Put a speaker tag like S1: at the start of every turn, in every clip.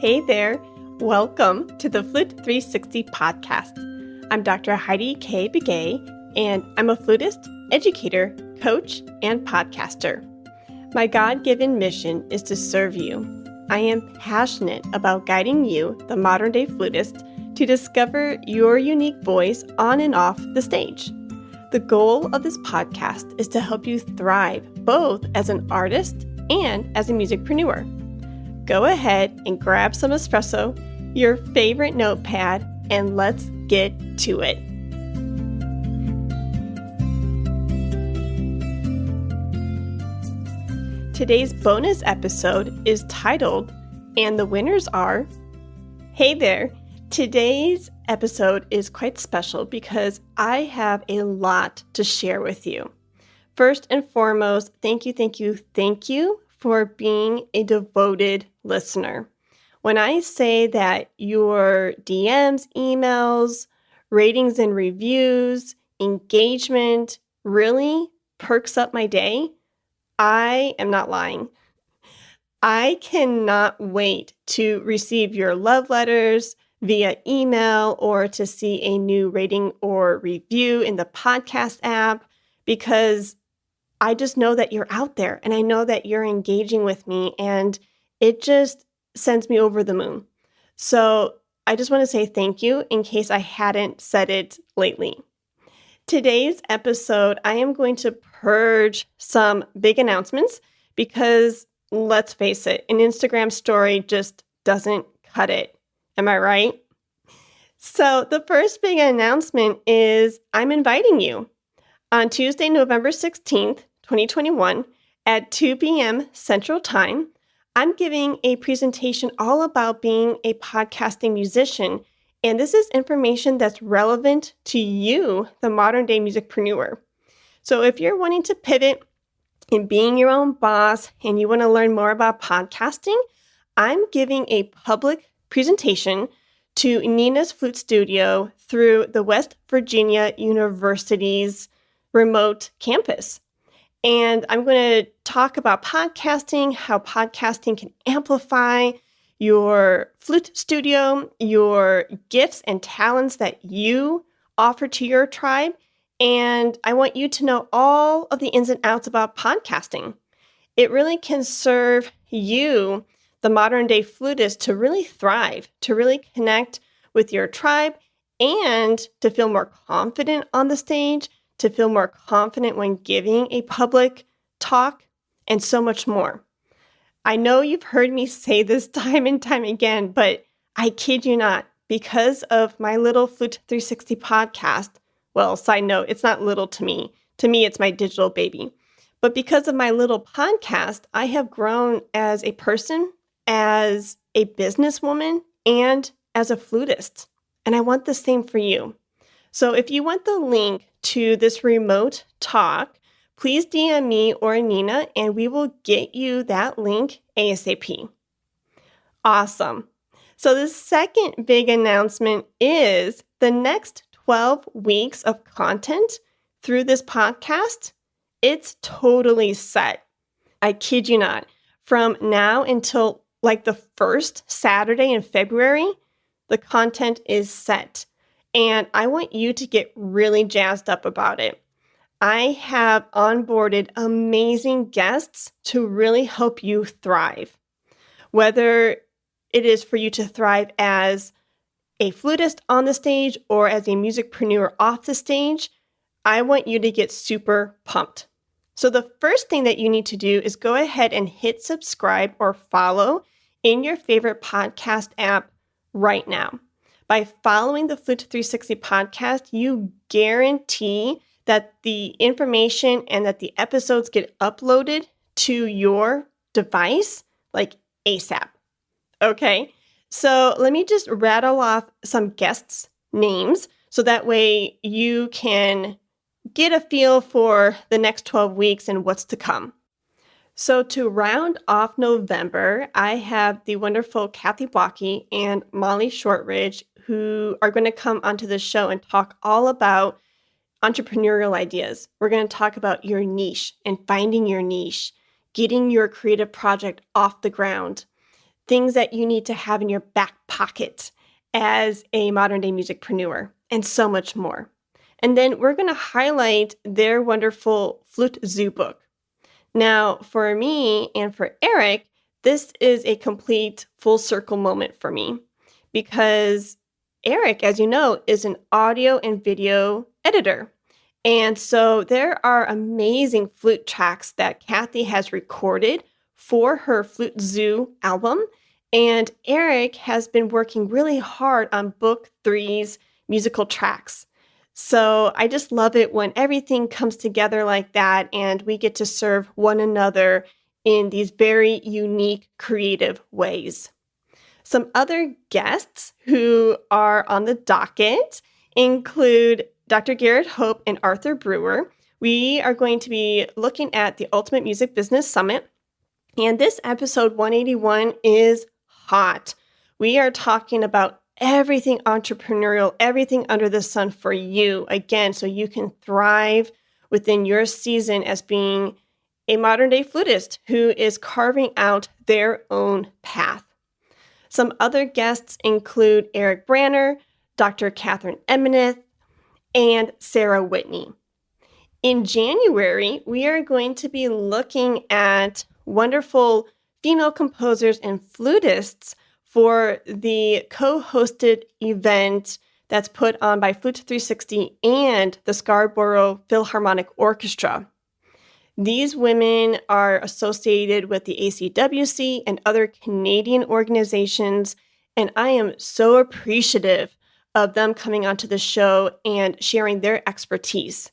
S1: Hey there, welcome to the Flute 360 podcast. I'm Dr. Heidi K. Begay, and I'm a flutist, educator, coach, and podcaster. My God-given mission is to serve you. I am passionate about guiding you, the modern-day flutist, to discover your unique voice on and off the stage. The goal of this podcast is to help you thrive both as an artist and as a musicpreneur. Go ahead and grab some espresso, your favorite notepad, and let's get to it. Today's bonus episode is titled, and the winners are... Hey there! Today's episode is quite special because I have a lot to share with you. First and foremost, thank you for being a devoted listener. When I say that your DMs, emails, ratings and reviews, engagement really perks up my day, I am not lying. I cannot wait to receive your love letters via email or to see a new rating or review in the podcast app because I just know that you're out there and I know that you're engaging with me and it just sends me over the moon. So I just want to say thank you in case I hadn't said it lately. Today's episode, I am going to purge some big announcements because let's face it, an Instagram story just doesn't cut it. Am I right? So the first big announcement is I'm inviting you on Tuesday, November 16th, 2021 at 2 p.m. Central Time. I'm giving a presentation all about being a podcasting musician, and this is information that's relevant to you, the modern day musicpreneur. So if you're wanting to pivot in being your own boss and you want to learn more about podcasting, I'm giving a public presentation to Nina's Flute Studio through the West Virginia University's remote campus. And I'm going to talk about podcasting, how podcasting can amplify your flute studio, your gifts and talents that you offer to your tribe. And I want you to know all of the ins and outs about podcasting. It really can serve you, the modern day flutist, to really thrive, to really connect with your tribe, and to feel more confident on the stage, to feel more confident when giving a public talk, and so much more. I know you've heard me say this time and time again, but I kid you not, because of my little Flute 360 podcast, well, side note, it's not little to me. To me, it's my digital baby. But because of my little podcast, I have grown as a person, as a businesswoman, and as a flutist. And I want the same for you. So if you want the link to this remote talk, please DM me or Nina, and we will get you that link ASAP. Awesome. So the second big announcement is the next 12 weeks of content through this podcast. It's totally set. I kid you not. From now until like the first Saturday in February, the content is set. And I want you to get really jazzed up about it. I have onboarded amazing guests to really help you thrive. Whether it is for you to thrive as a flutist on the stage or as a musicpreneur off the stage, I want you to get super pumped. So the first thing that you need to do is go ahead and hit subscribe or follow in your favorite podcast app right now. By following the Flute 360 podcast, you guarantee that the information and that the episodes get uploaded to your device like ASAP. Okay, so let me just rattle off some guests' names so that way you can get a feel for the next 12 weeks and what's to come. So to round off November, I have the wonderful Kathy Blocky and Molly Shortridge who are going to come onto the show and talk all about entrepreneurial ideas. We're going to talk about your niche and finding your niche, getting your creative project off the ground, things that you need to have in your back pocket as a modern day musicpreneur, and so much more. And then we're going to highlight their wonderful Flute Zoo book. Now, for me and for Eric, this is a complete full circle moment for me because Eric, as you know, is an audio and video editor. And so there are amazing flute tracks that Kathy has recorded for her Flute Zoo album. And Eric has been working really hard on book 3's musical tracks. So I just love it when everything comes together like that and we get to serve one another in these very unique, creative ways. Some other guests who are on the docket include Dr. Garrett Hope and Arthur Brewer. We are going to be looking at the Ultimate Music Business Summit. And this episode 181 is hot. We are talking about everything entrepreneurial, everything under the sun for you, again, so you can thrive within your season as being a modern day flutist who is carving out their own path. Some other guests include Eric Branner, Dr. Catherine Emeneth, and Sarah Whitney. In January, we are going to be looking at wonderful female composers and flutists for the co-hosted event that's put on by Flute 360 and the Scarborough Philharmonic Orchestra. These women are associated with the ACWC and other Canadian organizations, and I am so appreciative of them coming onto the show and sharing their expertise.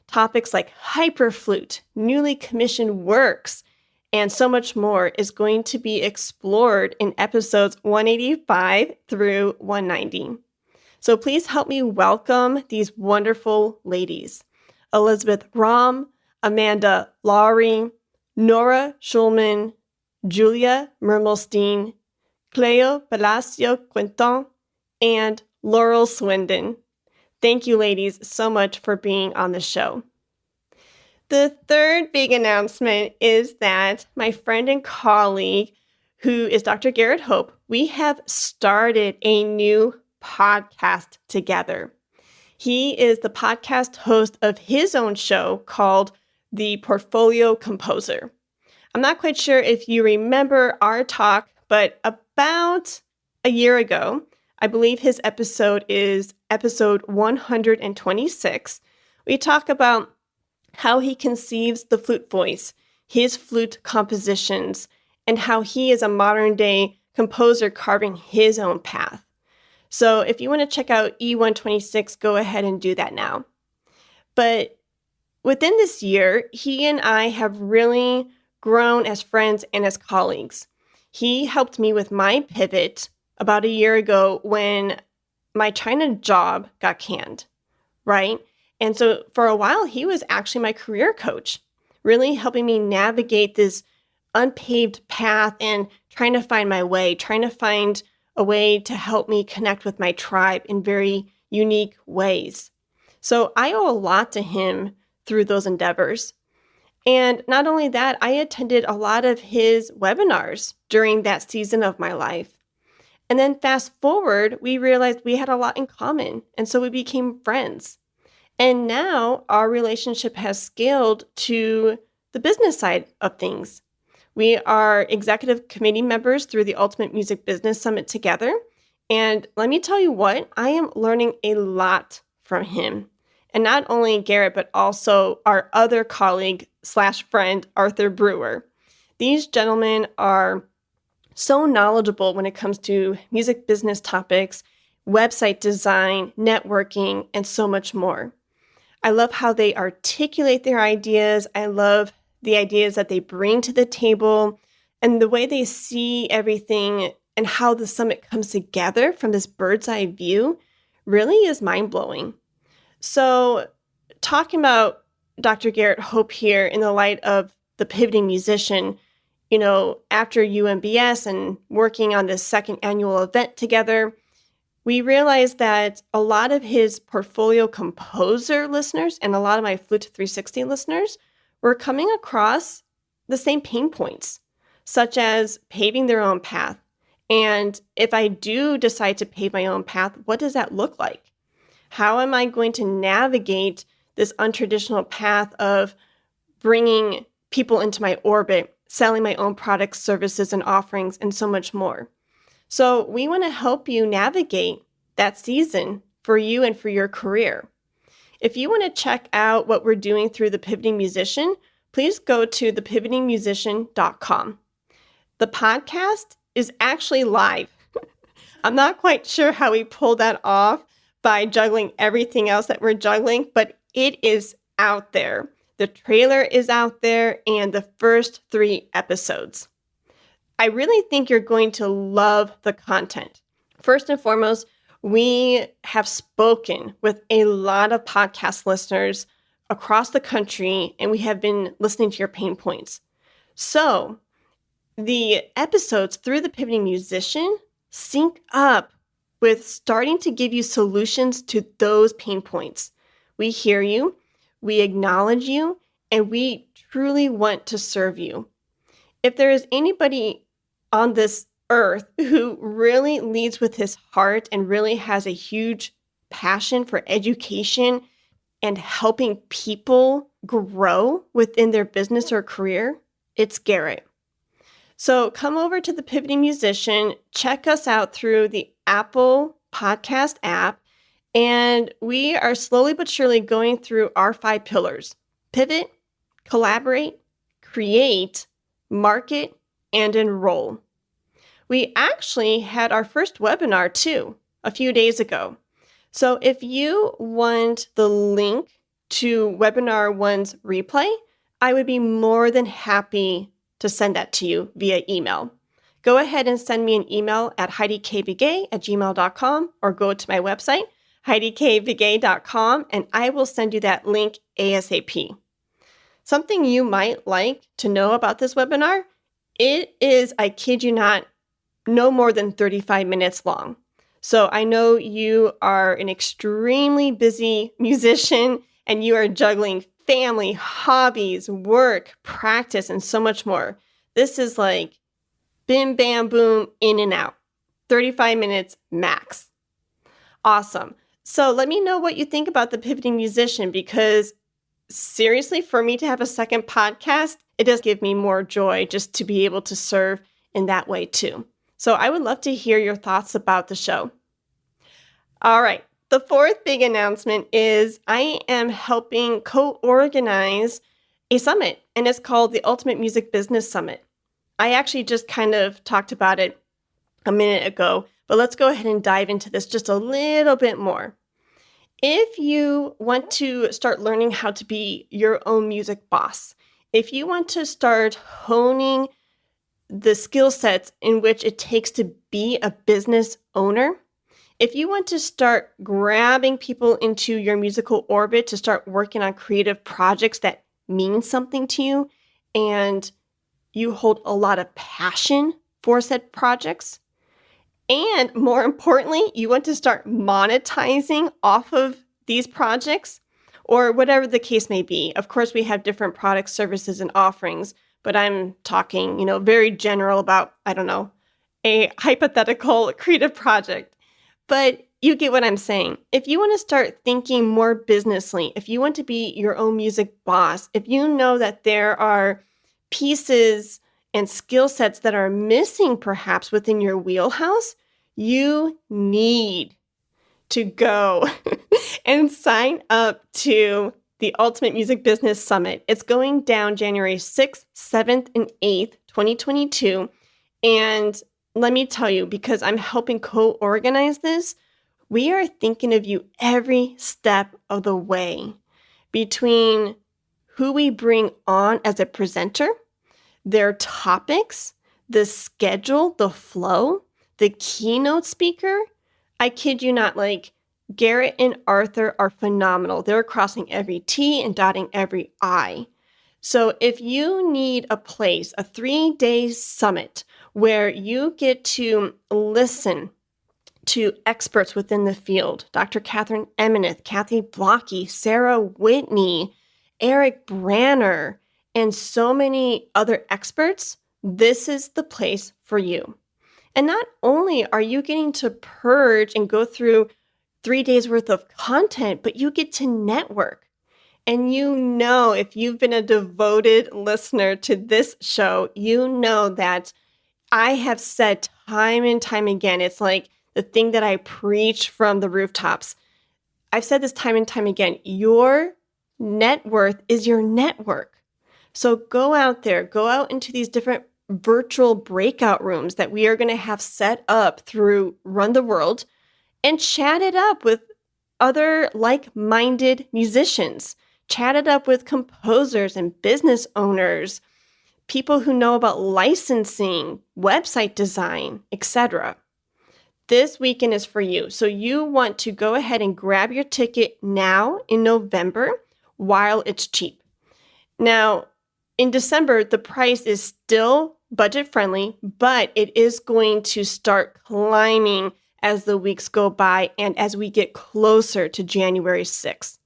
S1: Topics like hyperflute, newly commissioned works, and so much more is going to be explored in episodes 185 through 190. So please help me welcome these wonderful ladies. Elizabeth Rahm, Amanda Lowry, Nora Schulman, Julia Mermelstein, Cleo Palacio Quinton, and Laurel Swindon. Thank you, ladies, so much for being on the show. The third big announcement is that my friend and colleague, who is Dr. Garrett Hope, we have started a new podcast together. He is the podcast host of his own show called The Portfolio Composer. I'm not quite sure if you remember our talk, but about a year ago, I believe his episode is episode 126. We talk about how he conceives the flute voice, his flute compositions, and how he is a modern day composer carving his own path. So if you want to check out E126, go ahead and do that now. But within this year, he and I have really grown as friends and as colleagues. He helped me with my pivot about a year ago when my China job got canned, right? And so for a while, he was actually my career coach, really helping me navigate this unpaved path and trying to find my way, trying to find a way to help me connect with my tribe in very unique ways. So I owe a lot to him through those endeavors. And not only that, I attended a lot of his webinars during that season of my life. And then fast forward, we realized we had a lot in common. And so we became friends. And now our relationship has scaled to the business side of things. We are executive committee members through the Ultimate Music Business Summit together. And let me tell you what, I am learning a lot from him. And not only Garrett, but also our other colleague / friend, Arthur Brewer. These gentlemen are so knowledgeable when it comes to music business topics, website design, networking, and so much more. I love how they articulate their ideas. I love the ideas that they bring to the table and the way they see everything and how the summit comes together from this bird's eye view really is mind-blowing. So talking about Dr. Garrett Hope here in the light of the pivoting musician, after UMBS and working on this second annual event together, we realized that a lot of his portfolio composer listeners and a lot of my Flute 360 listeners were coming across the same pain points, such as paving their own path, And if I do decide to pave my own path, what does that look like? How am I going to navigate this untraditional path of bringing people into my orbit, selling my own products, services, and offerings, and so much more? So we want to help you navigate that season for you and for your career. If you want to check out what we're doing through The Pivoting Musician, please go to thepivotingmusician.com. The podcast is actually live. I'm not quite sure how we pulled that off by juggling everything else that we're juggling, but it is out there. The trailer is out there and the first 3 episodes. I really think you're going to love the content. First and foremost, we have spoken with a lot of podcast listeners across the country, and we have been listening to your pain points. So the episodes through The Pivoting Musician sync up with starting to give you solutions to those pain points. We hear you, we acknowledge you, and we truly want to serve you. If there is anybody on this earth who really leads with his heart and really has a huge passion for education and helping people grow within their business or career, it's Garrett. So come over to The Pivoting Musician, check us out through the Apple Podcast app, and we are slowly but surely going through our 5 pillars: pivot, collaborate, create, market, and enroll. We actually had our first webinar too a few days ago. So if you want the link to webinar 1's replay, I would be more than happy to send that to you via email. Go ahead and send me an email at heidikvigay@gmail.com or go to my website, heidikvigay.com, and I will send you that link ASAP. Something you might like to know about this webinar, it is, I kid you not, no more than 35 minutes long. So I know you are an extremely busy musician and you are juggling family, hobbies, work, practice, and so much more. This is like bim, bam, boom, in and out. 35 minutes max. Awesome. So let me know what you think about The Pivoting Musician, because seriously, for me to have a second podcast, it does give me more joy just to be able to serve in that way too. So I would love to hear your thoughts about the show. All right. The 4th big announcement is I am helping co-organize a summit, and it's called the Ultimate Music Business Summit. I actually just kind of talked about it a minute ago, but let's go ahead and dive into this just a little bit more. If you want to start learning how to be your own music boss, if you want to start honing the skill sets in which it takes to be a business owner, if you want to start grabbing people into your musical orbit to start working on creative projects that mean something to you, and you hold a lot of passion for said projects, and more importantly, you want to start monetizing off of these projects, or whatever the case may be. Of course, we have different products, services, and offerings, but I'm talking, very general about, a hypothetical creative project. But you get what I'm saying. If you want to start thinking more businessly, if you want to be your own music boss, if you know that there are pieces and skill sets that are missing perhaps within your wheelhouse, you need to go and sign up to the Ultimate Music Business Summit. It's going down January 6th, 7th, and 8th, 2022. And let me tell you, because I'm helping co-organize this, we are thinking of you every step of the way, between who we bring on as a presenter, their topics, the schedule, the flow, the keynote speaker. I kid you not, Garrett and Arthur are phenomenal. They're crossing every T and dotting every I. So if you need a place, a 3-day summit where you get to listen to experts within the field, Dr. Catherine Emeneth, Kathy Blocky, Sarah Whitney, Eric Branner, and so many other experts, this is the place for you. And not only are you getting to purge and go through 3 days worth of content, but you get to network. And if you've been a devoted listener to this show, you know that I have said time and time again, it's like the thing that I preach from the rooftops. I've said this time and time again, your net worth is your network. So go out there, go out into these different virtual breakout rooms that we are going to have set up through Run the World and chat it up with other like-minded musicians. Chat it up with composers and business owners, people who know about licensing, website design, etc. This weekend is for you. So you want to go ahead and grab your ticket now in November while it's cheap. Now, in December, the price is still budget friendly, but it is going to start climbing as the weeks go by and as we get closer to January 6th.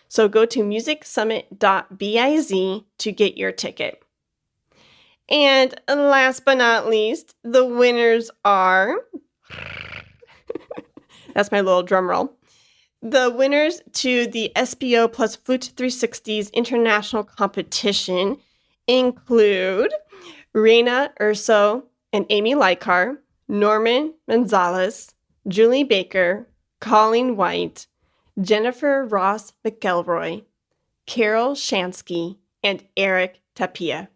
S1: So go to musicsummit.biz to get your ticket. And last but not least, the winners are, that's my little drum roll. The winners to the SPO plus Flute 360's international competition include Reina Urso and Amy Likar, Norman Gonzalez, Julie Baker, Colleen White, Jennifer Ross McElroy, Carol Shansky, and Eric Tapia.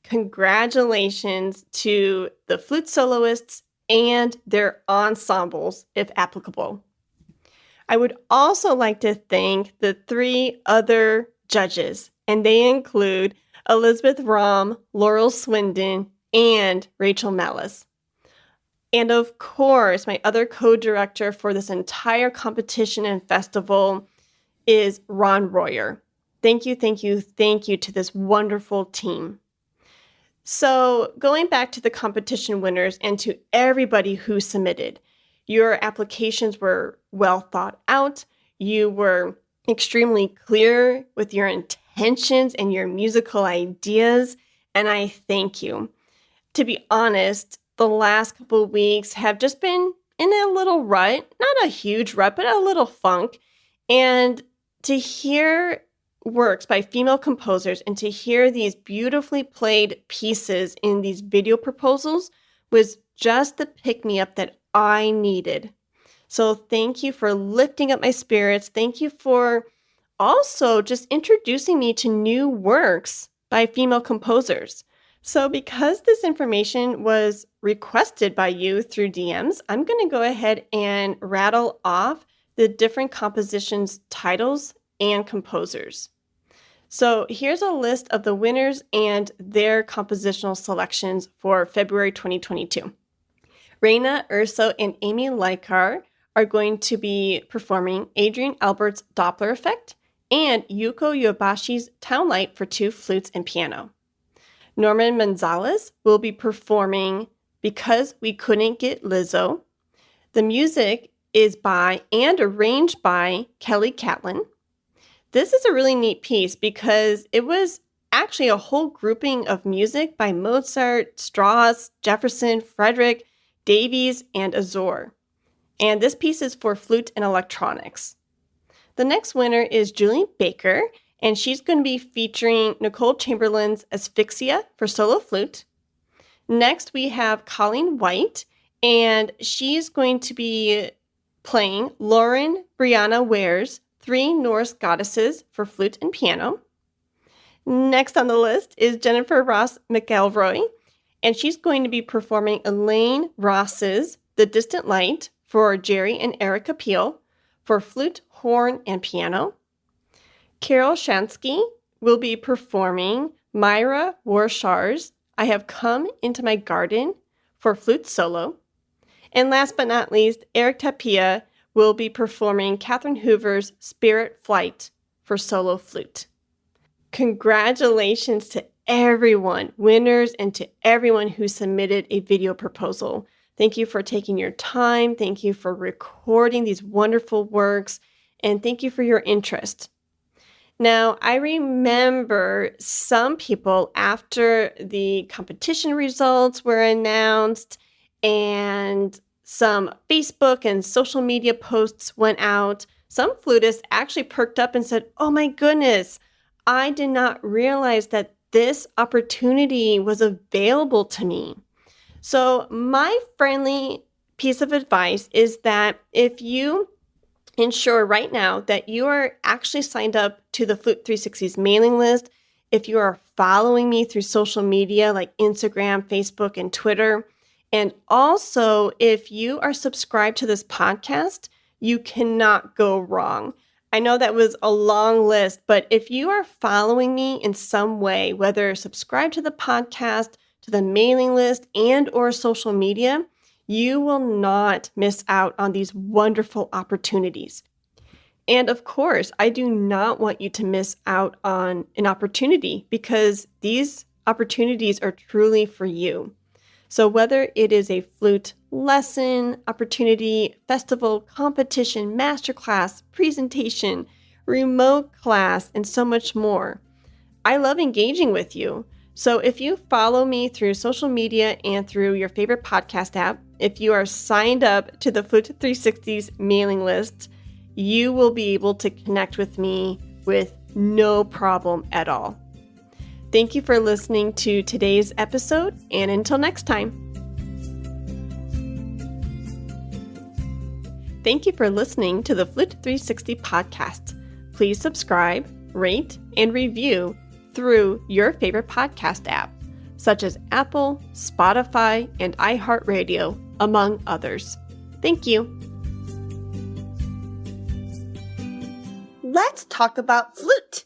S1: Congratulations to the flute soloists and their ensembles, if applicable. I would also like to thank the 3 other judges, and they include Elizabeth Rom, Laurel Swindon, and Rachel Mellis. And of course, my other co-director for this entire competition and festival is Ron Royer. Thank you to this wonderful team. So going back to the competition winners and to everybody who submitted, your applications were well thought out. You were extremely clear with your intentions and your musical ideas, and I thank you. To be honest, the last couple of weeks have just been in a little rut, not a huge rut, but a little funk. And to hear works by female composers and to hear these beautifully played pieces in these video proposals was just the pick-me-up that I needed. So thank you for lifting up my spirits. Thank you for also just introducing me to new works by female composers. So because this information was requested by you through DMs, I'm going to go ahead and rattle off the different compositions, titles, and composers. So here's a list of the winners and their compositional selections for February 2022. Reina Urso and Amy Likar are going to be performing Adrian Albert's Doppler Effect and Yuko Yobashi's Town Light for 2 flutes and piano. Norman Gonzalez will be performing Because We Couldn't Get Lizzo. The music is by and arranged by Kelly Catlin. This is a really neat piece because it was actually a whole grouping of music by Mozart, Strauss, Jefferson, Frederick, Davies, and Azor. And this piece is for flute and electronics. The next winner is Julie Baker, and she's going to be featuring Nicole Chamberlain's Asphyxia for solo flute. Next, we have Colleen White, and she's going to be playing Lauren Brianna Ware's 3 Norse Goddesses for flute and piano. Next on the list is Jennifer Ross McElroy, and she's going to be performing Elaine Ross's The Distant Light for Jerry and Erica Peel for flute, horn, and piano. Carol Shansky will be performing Myra Warshar's I Have Come Into My Garden for flute solo. And last but not least, Eric Tapia will be performing Catherine Hoover's Spirit Flight for solo flute. Congratulations to everyone, winners, and to everyone who submitted a video proposal. Thank you for taking your time. Thank you for recording these wonderful works. And thank you for your interest. Now, I remember some people after the competition results were announced and some Facebook and social media posts went out. Some flutists actually perked up and said, "Oh my goodness, I did not realize that this opportunity was available to me." So my friendly piece of advice is that if you ensure right now that you are actually signed up to the Flute 360's mailing list, if you are following me through social media like Instagram, Facebook, and Twitter, and also if you are subscribed to this podcast, you cannot go wrong. I know that was a long list, but if you are following me in some way, whether subscribed to the podcast, to the mailing list, and or social media, you will not miss out on these wonderful opportunities. And of course, I do not want you to miss out on an opportunity because these opportunities are truly for you. So whether it is a flute lesson, opportunity, festival, competition, masterclass, presentation, remote class, and so much more, I love engaging with you. So if you follow me through social media and through your favorite podcast app, if you are signed up to the Flute 360's mailing list, you will be able to connect with me with no problem at all. Thank you for listening to today's episode, and until next time. Thank you for listening to the Flute 360 podcast. Please subscribe, rate, and review through your favorite podcast app, such as Apple, Spotify, and iHeartRadio, among others. Thank you. Let's talk about flute.